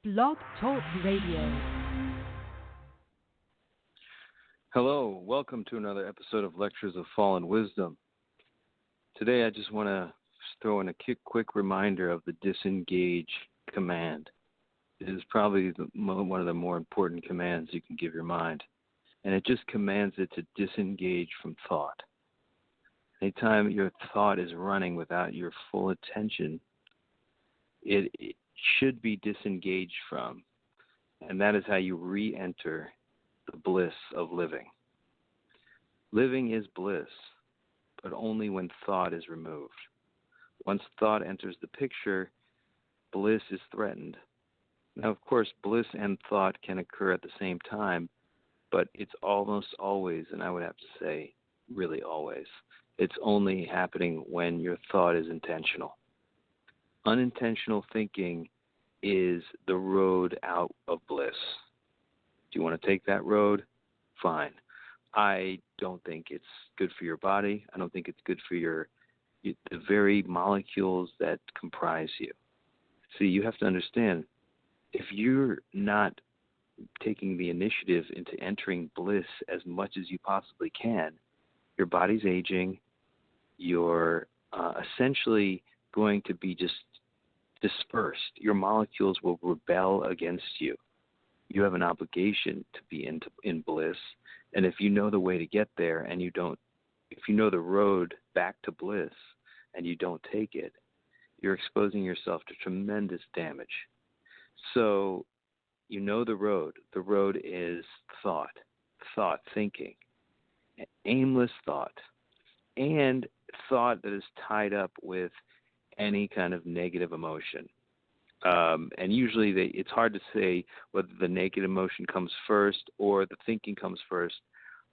Blog Talk Radio. Hello, welcome to another episode of Lectures of Fallen Wisdom. Today I just want to throw in a quick reminder of the disengage command. It is probably one of the more important commands you can give your mind. And it just commands it to disengage from thought. Anytime your thought is running without your full attention, it should be disengaged from. And that is how you re-enter the bliss of living. Living is bliss, but only when thought is removed. Once thought enters the picture, bliss is threatened. Now, of course, bliss and thought can occur at the same time, but it's almost always, and I would have to say really always, it's only happening when your thought is intentional. Unintentional thinking is the road out of bliss. Do you want to take that road? Fine. I don't think it's good for your body. I don't think it's good for the very molecules that comprise you. See, you have to understand, if you're not taking the initiative into entering bliss as much as you possibly can, your body's aging, you're essentially going to be just dispersed. Your molecules will rebel against you. You have an obligation to be in bliss, and if you know the way to get there and if you know the road back to bliss and you don't take it, you're exposing yourself to tremendous damage. So you know the road. The road is thought, thinking, aimless thought, and thought that is tied up with any kind of negative emotion. And usually it's hard to say whether the negative emotion comes first or the thinking comes first.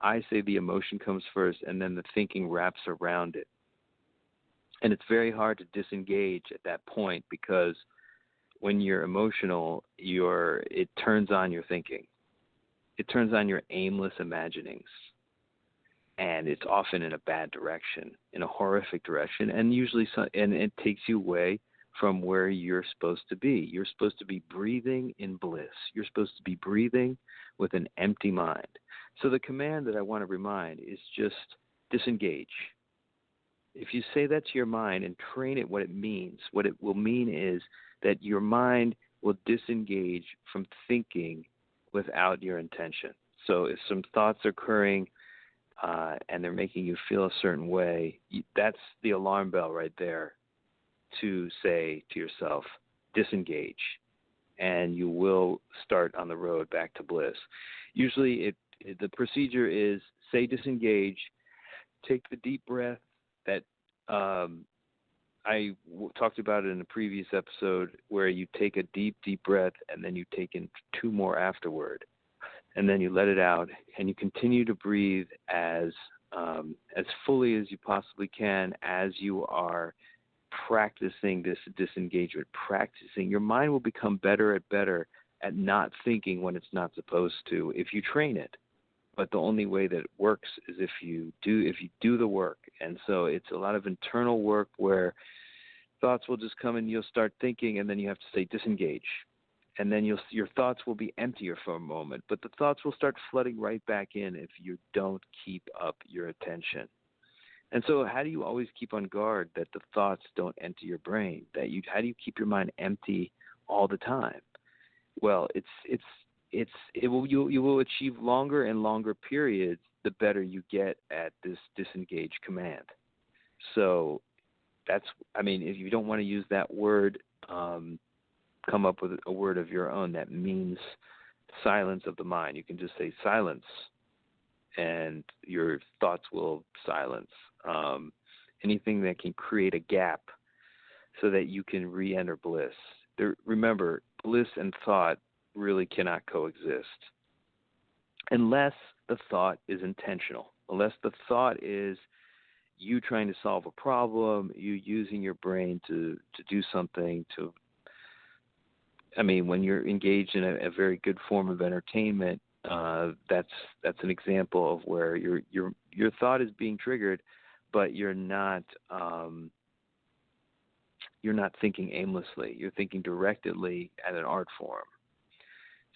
I say the emotion comes first and then the thinking wraps around it. And it's very hard to disengage at that point because when you're emotional, it turns on your thinking. It turns on your aimless imaginings. And it's often in a bad direction, in a horrific direction, and usually and it takes you away from where you're supposed to be. You're supposed to be breathing in bliss. You're supposed to be breathing with an empty mind. So the command that I want to remind is just disengage. If you say that to your mind and train it what it means, what it will mean is that your mind will disengage from thinking without your intention. So if some thoughts are occurring and they're making you feel a certain way, that's the alarm bell right there to say to yourself, disengage, and you will start on the road back to bliss. Usually the procedure is say disengage, take the deep breath that I talked about it in a previous episode where you take a deep breath and then you take in two more afterward. And then you let it out, and you continue to breathe as fully as you possibly can as you are practicing this disengagement. Your mind will become better at not thinking when it's not supposed to if you train it. But the only way that it works is if you do the work. And so it's a lot of internal work where thoughts will just come and you'll start thinking, and then you have to say disengage. And then your thoughts will be emptier for a moment, but the thoughts will start flooding right back in if you don't keep up your attention. And so how do you always keep on guard that the thoughts don't enter your brain? How do you keep your mind empty all the time? Well, you will achieve longer and longer periods the better you get at this disengage command. So if you don't want to use that word, come up with a word of your own that means silence of the mind. You can just say silence, and your thoughts will silence. Anything that can create a gap so that you can re-enter bliss. Remember, bliss and thought really cannot coexist unless the thought is intentional, unless the thought is you trying to solve a problem, you using your brain to do something when you're engaged in a very good form of entertainment, that's an example of where your thought is being triggered, but you're not thinking aimlessly. You're thinking directly at an art form.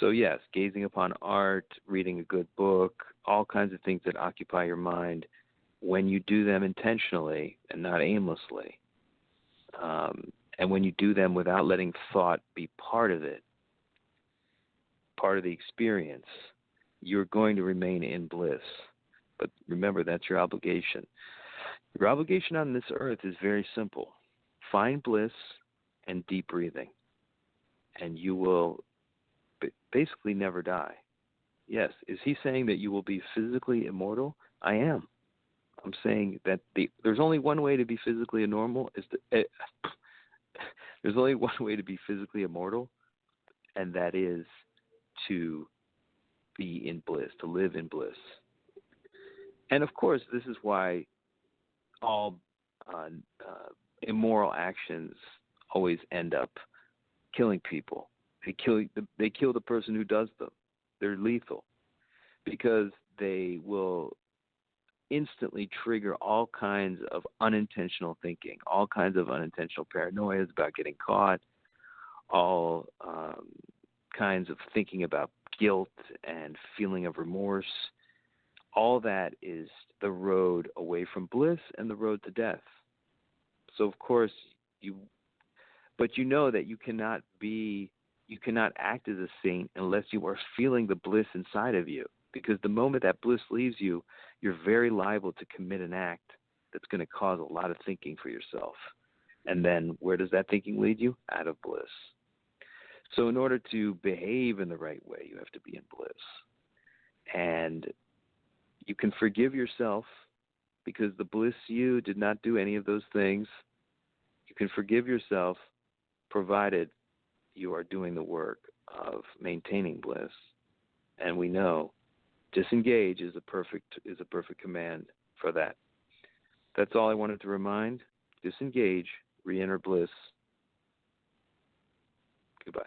So yes, gazing upon art, reading a good book, all kinds of things that occupy your mind, when you do them intentionally and not aimlessly, and when you do them without letting thought be part of it, part of the experience, you're going to remain in bliss. But remember, that's your obligation. Your obligation on this earth is very simple. Find bliss and deep breathing, and you will basically never die. Yes, is he saying that you will be physically immortal? I am. I'm saying that there's only one way to be physically normal. There's only one way to be physically immortal, and that is to be in bliss, to live in bliss. And of course, this is why all immoral actions always end up killing people. They kill the person who does them. They're lethal because they will instantly trigger all kinds of unintentional thinking, all kinds of unintentional paranoias about getting caught, all kinds of thinking about guilt and feeling of remorse. All that is the road away from bliss and the road to death. So of course but you know that you cannot act as a saint unless you are feeling the bliss inside of you. Because the moment that bliss leaves you, you're very liable to commit an act that's going to cause a lot of thinking for yourself. And then where does that thinking lead you? Out of bliss. So in order to behave in the right way, you have to be in bliss. And you can forgive yourself because the bliss you did not do any of those things. You can forgive yourself provided you are doing the work of maintaining bliss. And we know disengage is a perfect command for that. That's all I wanted to remind. Disengage, re-enter bliss. Goodbye.